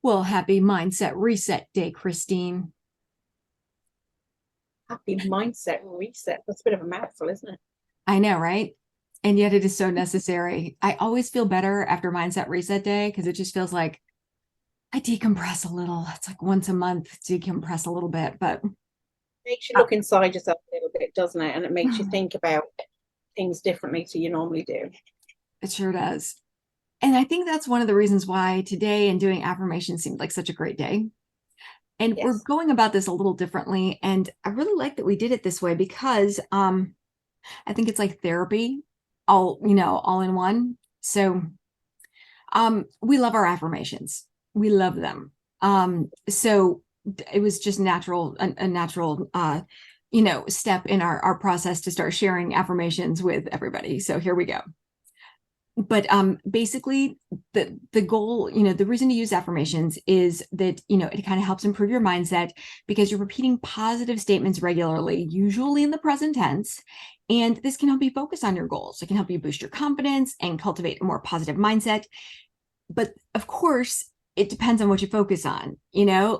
Well, happy Mindset Reset Day, Christine. Happy mindset reset. That's a bit of a mouthful, isn't it? I know, right? And yet it is so necessary. I always feel better after Mindset Reset Day because it just feels like I decompress a little. It's like once a month, decompress a little bit, but Makes you uh, look inside yourself a little bit, doesn't it? And it makes you think about things differently to you normally do. it sure does. And I think that's one of the reasons why today and doing affirmations seemed like such a great day. And we're Yes. going about this a little differently. And I really like that we did it this way because I think it's like therapy, all in one. So we love our affirmations. We love them. So it was just a natural, step in our process to start sharing affirmations with everybody. So here we go. But basically, the goal, the reason to use affirmations is that it kind of helps improve your mindset because you're repeating positive statements regularly, usually in the present tense, and this can help you focus on your goals. It can help you boost your confidence and cultivate a more positive mindset. But of course, it depends on what you focus on,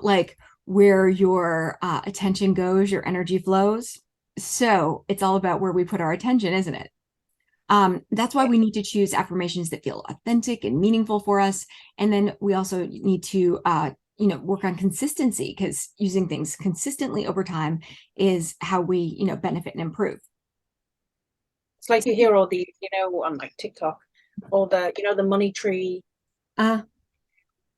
like where your attention goes, your energy flows. So it's all about where we put our attention, isn't it? That's why Yeah. we need to choose affirmations that feel authentic and meaningful for us. And then we also need to, work on consistency because using things consistently over time is how we, benefit and improve. It's like you hear all the, on like TikTok, all the, the money tree Uh,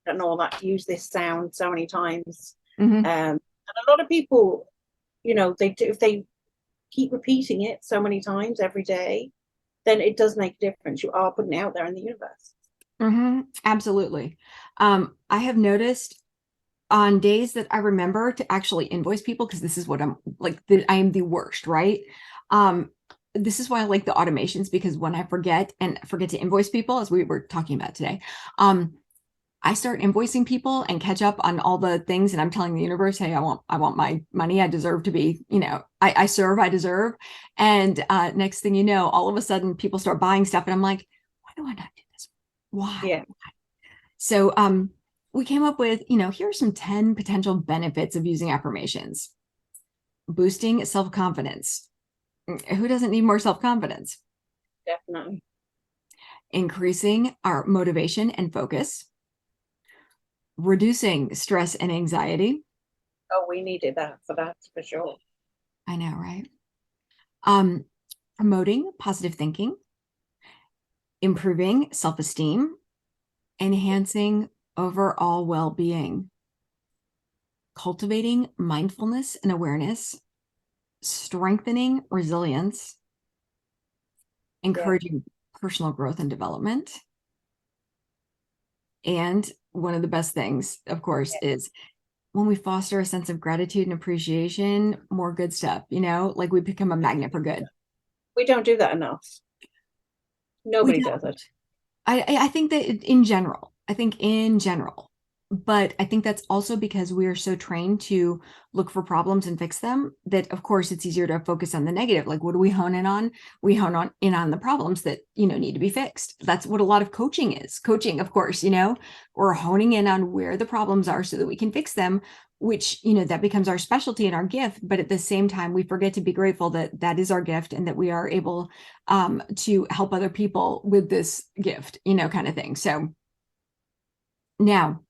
and all that, use this sound so many times. mhm. And a lot of people, they do, if they keep repeating it so many times every day, then it does make a difference. You are putting it out there in the universe. Absolutely. I have noticed on days that I remember to actually invoice people, because this is what I'm like, I am the worst, right? Um, this is why I like the automations because when I forget to invoice people, as we were talking about today, I start invoicing people and catch up on all the things, and I'm telling the universe, hey, I want my money. I deserve to be, I serve, I deserve. And next thing you know, all of a sudden people start buying stuff, and I'm like, why do I not do this? Why? Yeah. So we came up with, here are some 10 potential benefits of using affirmations. Boosting self-confidence. Who doesn't need more self-confidence? Definitely. Increasing our motivation and focus. Reducing stress and anxiety. Oh, we needed that for sure. I know, right? Um, Promoting positive thinking, improving self-esteem, enhancing overall well-being, cultivating mindfulness and awareness, strengthening resilience, Yeah. encouraging personal growth and development. And one of the best things, of course, Yeah. is when we foster a sense of gratitude and appreciation, more good stuff, like we become a magnet for good. We don't do that enough. We Nobody does don't. it. I think that in general, but I think that's also because we are so trained to look for problems and fix them that of course it's easier to focus on the negative. Like what do we hone in on? We hone in on the problems that, need to be fixed. That's what a lot of coaching is. Coaching, of course, we're honing in on where the problems are so that we can fix them, which, that becomes our specialty and our gift. But at the same time, we forget to be grateful that that is our gift and that we are able to help other people with this gift, kind of thing. So now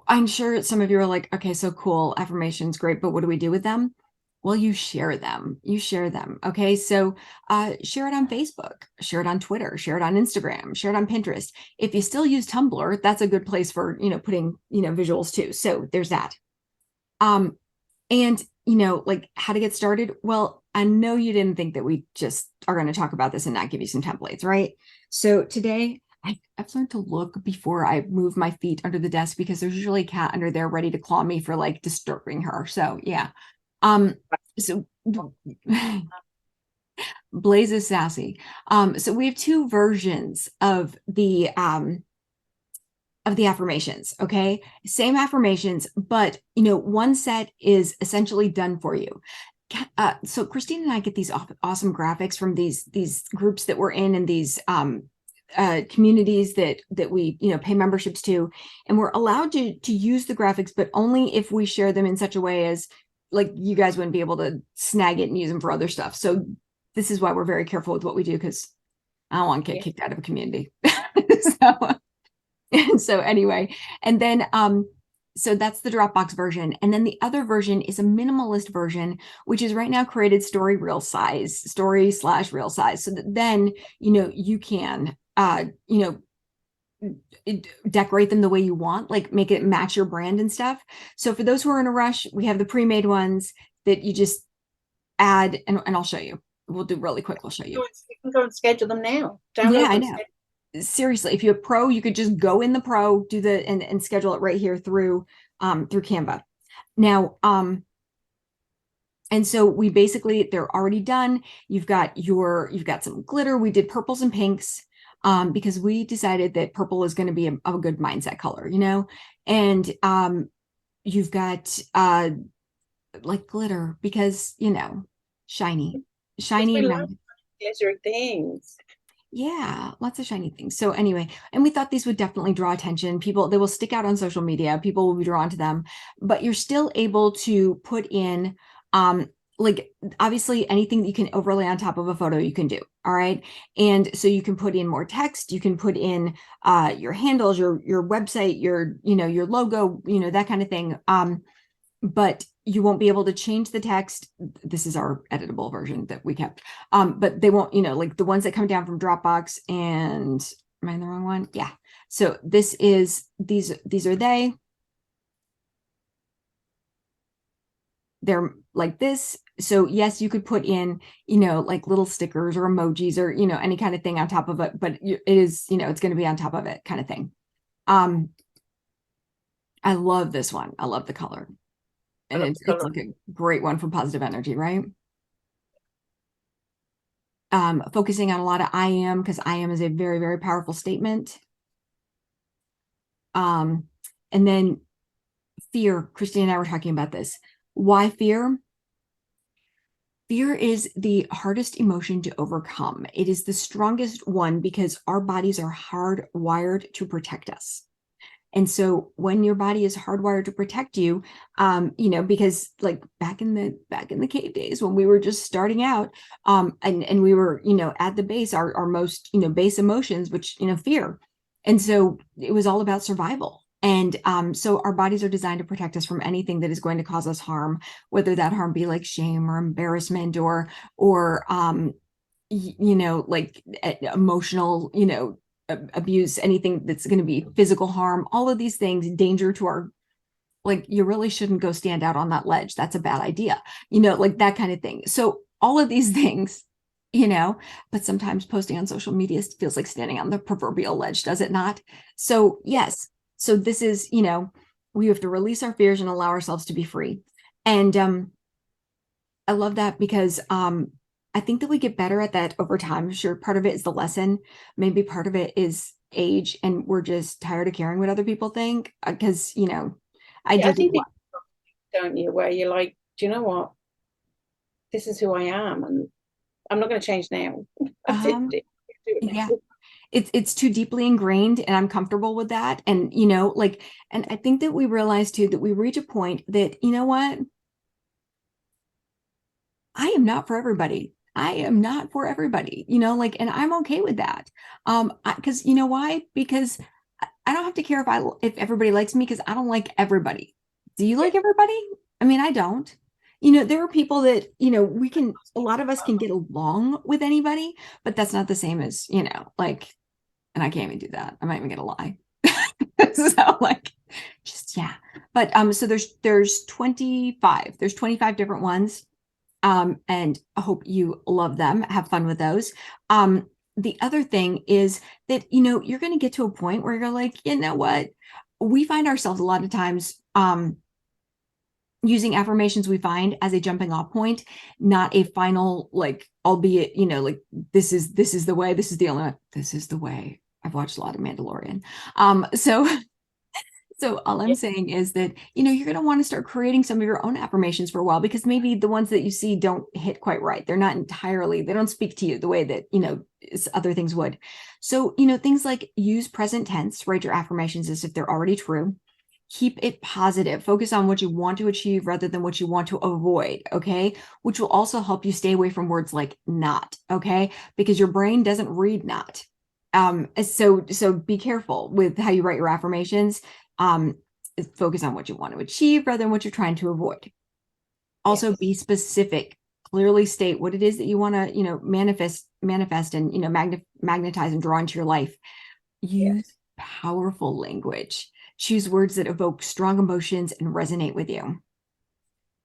I'm sure some of you are like, okay, so cool, affirmations, great, but what do we do with them? Well, you share them. You share them. Okay. So share it on Facebook, share it on Twitter, share it on Instagram, share it on Pinterest. If you still use Tumblr, that's a good place for, putting, visuals too. So there's that. Um, and like how to get started. Well, I know you didn't think that we just are going to talk about this and not give you some templates, right? So today I've learned to look before I move my feet under the desk because there's usually a cat under there ready to claw me for like disturbing her. So yeah. Um, so Blaze is sassy. So we have two versions of the affirmations. Okay. Same affirmations, but one set is essentially done for you. So Christine and I get these awesome graphics from these groups that we're in and these communities that we pay memberships to, and we're allowed to use the graphics, but only if we share them in such a way as like you guys wouldn't be able to snag it and use them for other stuff. So this is why we're very careful with what we do, because I don't want to get kicked out of a community. So anyway, and then so that's the Dropbox version. And then the other version is a minimalist version, which is right now created story /real size. So that then, you can, decorate them the way you want, like make it match your brand and stuff. So for those who are in a rush, we have the pre-made ones that you just add, and I'll show you. We'll do really quick. We'll show you. You can go and schedule them now. Yeah, I know. Seriously, if you have Pro, you could just go in the Pro, do the and schedule it right here through Canva. Now, and so we basically, they're already done. You've got some glitter. We did purples and pinks because we decided that purple is going to be a good mindset color, and you've got like glitter because shiny. We love glittery things. Yeah, lots of shiny things. So anyway, and we thought these would definitely draw attention. People, they will stick out on social media. People will be drawn to them, but you're still able to put in, like obviously anything that you can overlay on top of a photo, you can do. All right. And so you can put in more text, you can put in your handles, your website, your logo, that kind of thing. But you won't be able to change the text. This is our editable version that we kept. But they won't, like the ones that come down from Dropbox, and am I in the wrong one? Yeah. So these are they're like this. So yes, you could put in, like little stickers or emojis or, any kind of thing on top of it, but it is, it's going to be on top of it kind of thing. I love this one. I love the color. And it's like a great one for positive energy, right? Focusing on a lot of I am, because I am is a very, very powerful statement. And then fear. Christine and I were talking about this. Why fear? Fear is the hardest emotion to overcome. It is the strongest one because our bodies are hardwired to protect us. And so when your body is hardwired to protect you, because like back in the cave days when we were just starting out, and we were, at the base, our most, base emotions, which, fear. And so it was all about survival. And so our bodies are designed to protect us from anything that is going to cause us harm, whether that harm be like shame or embarrassment or like emotional, abuse, anything that's going to be physical harm, all of these things, danger to our, like, you really shouldn't go stand out on that ledge. That's a bad idea, like that kind of thing. So all of these things, but sometimes posting on social media feels like standing on the proverbial ledge, does it not? So yes. So this is, we have to release our fears and allow ourselves to be free. And I love that because I think that we get better at that over time. Sure, part of it is the lesson. Maybe part of it is age, and we're just tired of caring what other people think. Because I think don't you, where you're like, do you know what? This is who I am, and I'm not going to change now. Yeah. It's too deeply ingrained, and I'm comfortable with that. And and I think that we realize too that we reach a point that, what? I am not for everybody. I am not for everybody, and I'm okay with that. Because why? Because I don't have to care if everybody likes me, because I don't like everybody. Do you like everybody? I mean, I don't. There are people that, a lot of us can get along with anybody, but that's not the same as, like, and I can't even do that. I'm not even gonna lie. So yeah. But so there's 25. There's 25 different ones. And I hope you love them, have fun with those. The other thing is that, you're going to get to a point where you're like, you know what? We find ourselves a lot of times using affirmations we find as a jumping off point, not a final, like, albeit, like, this is the way, this is the only way, this is the way. I've watched a lot of Mandalorian. So So all I'm Yeah. saying is that, you're going to want to start creating some of your own affirmations for a while, because maybe the ones that you see don't hit quite right. They're not entirely, they don't speak to you the way that, other things would. So, things like use present tense, write your affirmations as if they're already true. Keep it positive. Focus on what you want to achieve rather than what you want to avoid. Okay. Which will also help you stay away from words like not. Okay. Because your brain doesn't read not. So be careful with how you write your affirmations. Um, Focus on what you want to achieve rather than what you're trying to avoid. Also, Yes. be specific. Clearly state what it is that you want to, manifest and, magnetize and draw into your life. Use Yes. powerful language. Choose words that evoke strong emotions and resonate with you.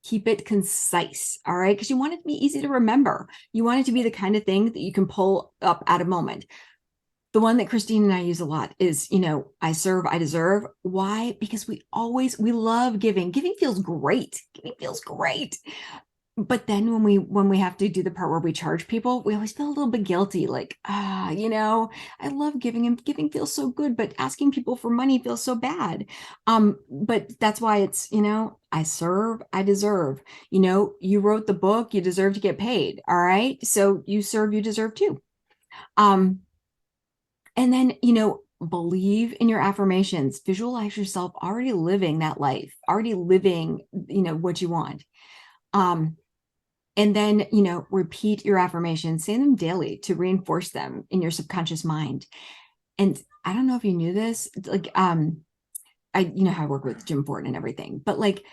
Keep it concise, all right? Because you want it to be easy to remember. You want it to be the kind of thing that you can pull up at a moment. The one that Christine and I use a lot is, I serve, I deserve. Why? Because we love giving. Giving feels great. Giving feels great. But then when we have to do the part where we charge people, we always feel a little bit guilty, like, I love giving, and giving feels so good, but asking people for money feels so bad. But that's why it's, I serve, I deserve. You wrote the book, you deserve to get paid. All right. So you serve, you deserve too. Um, and then, believe in your affirmations. Visualize yourself already living that life, already living, what you want. Um, and then, repeat your affirmations, say them daily to reinforce them in your subconscious mind. And I don't know if you knew this, like, how I work with Jim Ford and everything, but like,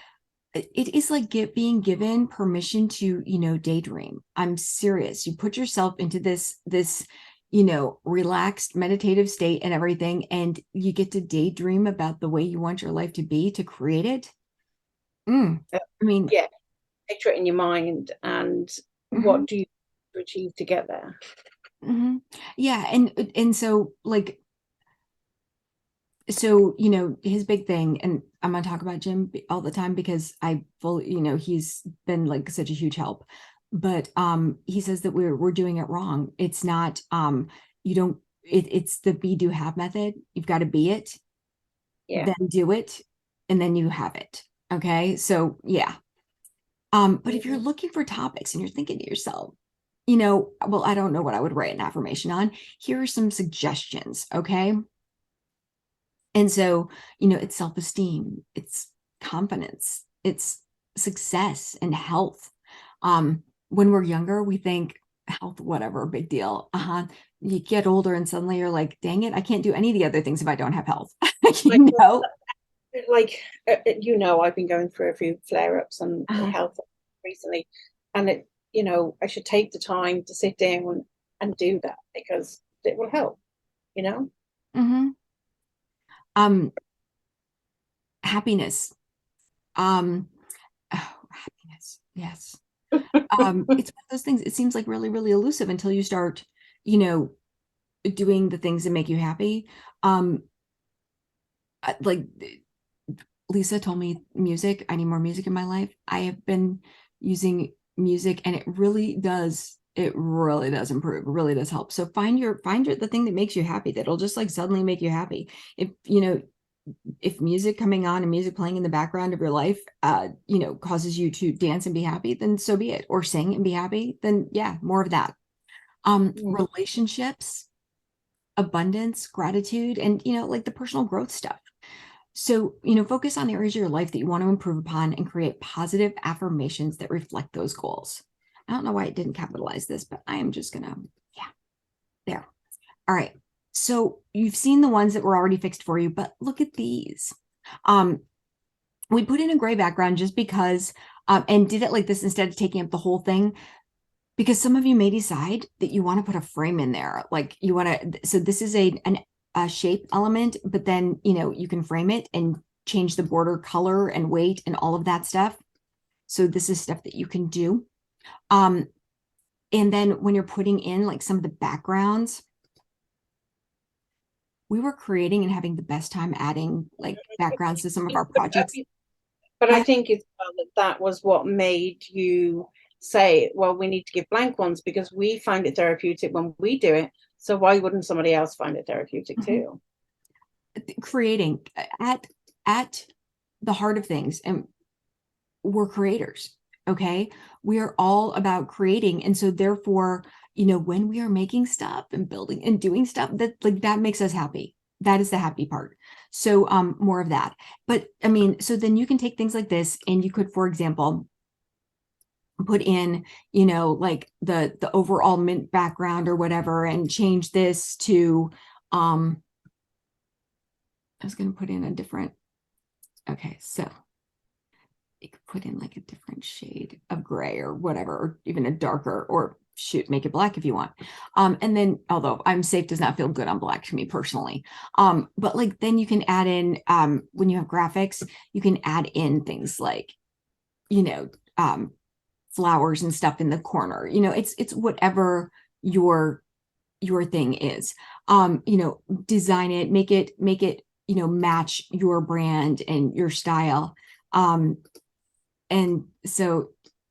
it is like being given permission to, daydream. I'm serious. You put yourself into this, relaxed meditative state and everything, and you get to daydream about the way you want your life to be, to create it. Uh, I mean, yeah. Picture it in your mind and mhm, what do you achieve to get there? mhm. Yeah, and so like, so his big thing, and I'm gonna talk about Jim all the time because I fully, he's been like such a huge help. But he says that we're doing it wrong. It's not you don't it's the be do have method. You've got to be it, Yeah. then do it, and then you have it. Okay, so yeah. But if you're Mhm. looking for topics and you're thinking to yourself, well, I don't know what I would write an affirmation on. Here are some suggestions. Okay. And so, it's self esteem, it's confidence, it's success and health. When we're younger, we think health, whatever, big deal. You get older and suddenly you're like, dang it, I can't do any of the other things if I don't have health. Like, you know? like I've been going through a few flare-ups and Uh-huh. health recently, and I should take the time to sit down and do that because it will help, you know? hmm Um, Happiness. Um, oh, happiness. Yes. It's one of those things, it seems like really, really elusive until you start, you know, doing the things that make you happy. Um, like Lisa told me music, I need more music in my life. I have been using music and it really does improve. It really does help. So find your the thing that makes you happy, that'll just like suddenly make you happy. If music coming on and music playing in the background of your life causes you to dance and be happy, then so be it. Or sing and be happy, then yeah, more of that. Mm. Relationships, abundance, gratitude, and like the personal growth stuff. So, focus on areas of your life that you want to improve upon and create positive affirmations that reflect those goals. I don't know why it didn't capitalize this, but I am just gonna, yeah, there. All right. So you've seen the ones that were already fixed for you, but look at these. Um, we put in a gray background just because, and did it like this instead of taking up the whole thing, because some of you may decide that you want to put a frame in there. Like you want to, so this is a shape element, but then, you can frame it and change the border color and weight and all of that stuff. So this is stuff that you can do. Um, and then when you're putting in like some of the backgrounds, we were creating and having the best time adding like backgrounds to some of our projects. But Go I ahead. think it's that was what made you say, well, we need to give blank ones because we find it therapeutic when we do it. So why wouldn't somebody else find it therapeutic Mhm. too? Creating at at the heart of things, and we're creators. Okay. We are all about creating. And so therefore, when we are making stuff and building and doing stuff, that makes us happy. That is the happy part. So more of that. But I mean, so then you can take things like this and you could, for example, put in, like the overall mint background or whatever, and change this to I was going to put in a different, okay, so you could put in like a different shade of gray or whatever, or even a darker, or shoot, make it black if you want. And then, although I'm safe does not feel good on black to me personally. But like, then you can add in, when you have graphics, you can add in things like, flowers and stuff in the corner. It's whatever your thing is. Design it, make it, match your brand and your style. And so,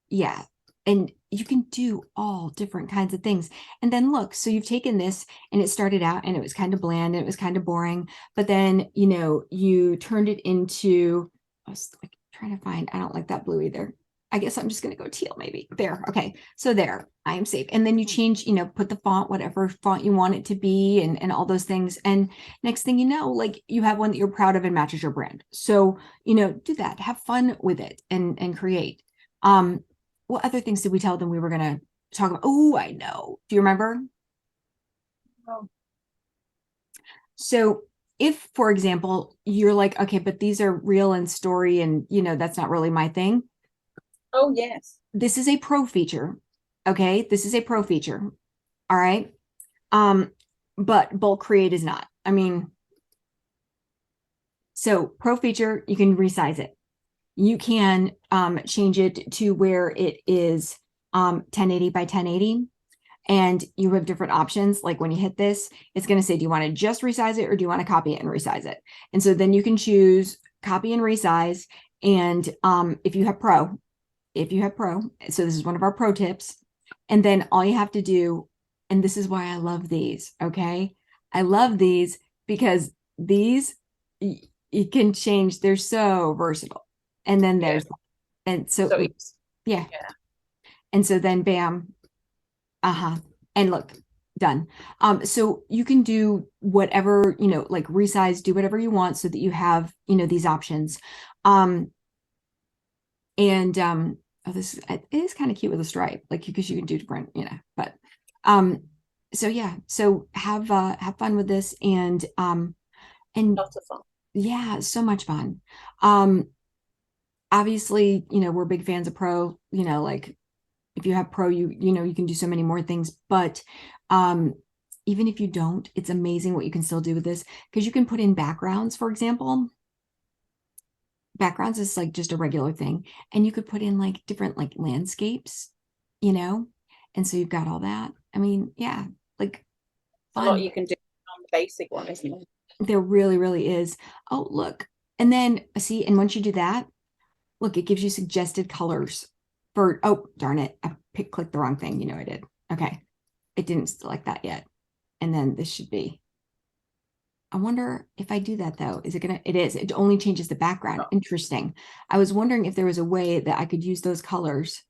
yeah, and you can do all different kinds of things. And then look, so you've taken this and it started out and it was kind of bland and it was kind of boring, but then, you turned it into, I was like trying to find, I don't like that blue either. I guess I'm just going to go teal maybe there. Okay. So there, I am safe. And then you change, put the font, whatever font you want it to be, and all those things. And next thing you know, like you have one that you're proud of and matches your brand. So, do that, have fun with it and create. What other things did we tell them we were going to talk about? Oh, I know. Do you remember? Oh, So if, for example, you're like, okay, but these are real and story and, that's not really my thing. oh yes. This is a pro feature. Okay. This is a pro feature. All right. But bulk create is not. I mean, so pro feature, you can resize it. You can change it to where it is 1080 by 1080. And you have different options. Like when you hit this, it's going to say, do you want to just resize it or do you want to copy it and resize it? And so then you can choose copy and resize. And if you have pro, so this is one of our pro tips. And then all you have to do, and this is why I love these. Okay. I love these because these you can change. They're so versatile. And then there's, and so, So yeah. yeah. And so then bam, and look, done. So you can do whatever, like resize, do whatever you want so that you have, these options. And oh, this it is kind of cute with a stripe, like because you can do different, but so yeah, so have fun with this, and Lots of fun. yeah, so much fun. Obviously, we're big fans of pro, like if you have pro, you can do so many more things, but even if you don't, it's amazing what you can still do with this, because you can put in backgrounds, for example. Backgrounds is like just a regular thing, and you could put in like different like landscapes, and so you've got all that. I mean, yeah, like A lot fun. you can do on the basic one, isn't it? There really, really is. Oh, look. And then see, and once you do that, look, it gives you suggested colors for, oh, darn it. I clicked the wrong thing. I did. Okay. It didn't select that yet. And then this should be, I wonder if I do that though, is it gonna, it is, it only changes the background. Oh. Interesting. I was wondering if there was a way that I could use those colors.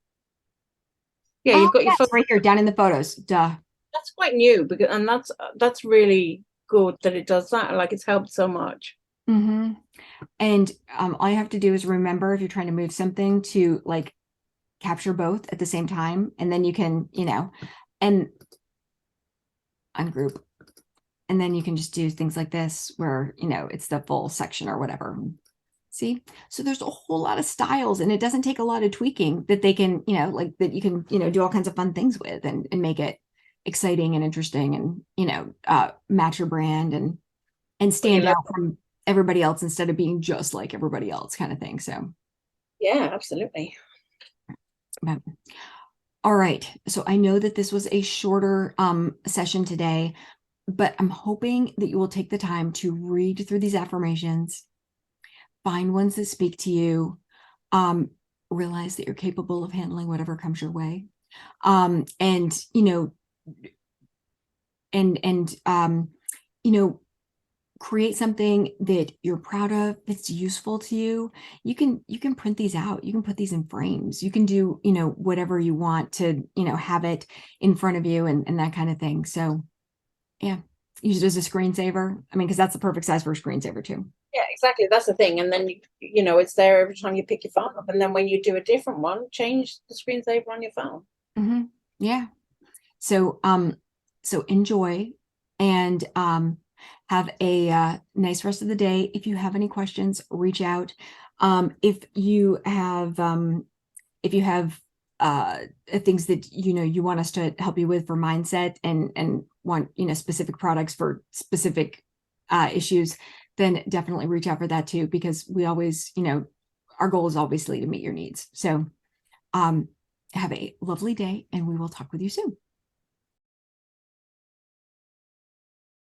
Yeah, Oh, you've got your yes, photo. right here, down in the photos. Duh. That's quite new, because and that's really good that it does that. Like it's helped so much. Mm-hmm. And all you have to do is remember, if you're trying to move something, to like capture both at the same time, and then you can, and ungroup. And then you can just do things like this where, it's the full section or whatever. See? So there's a whole lot of styles, and it doesn't take a lot of tweaking that they can, like that you can, do all kinds of fun things with, and make it exciting and interesting, and, match your brand, and But you stand love out from everybody else instead of being just like everybody else, kind of thing. So, Yeah, absolutely. but, all right. So I know that this was a shorter session today, but I'm hoping that you will take the time to read through these affirmations, find ones that speak to you, realize that you're capable of handling whatever comes your way. And, and, you know, create something that you're proud of, that's useful to you. You can print these out, you can put these in frames, you can do, whatever you want to, have it in front of you, and that kind of thing. So yeah, use it as a screensaver. I mean, because that's the perfect size for a screensaver too. Yeah, exactly. That's the thing. And then it's there every time you pick your phone up. And then when you do a different one, change the screensaver on your phone. Hmm. Yeah. So enjoy, and have a nice rest of the day. If you have any questions, reach out. If you have things that you want us to help you with for mindset, and want specific products for specific issues, then definitely reach out for that too, because we always, our goal is obviously to meet your needs. So have a lovely day, and we will talk with you soon.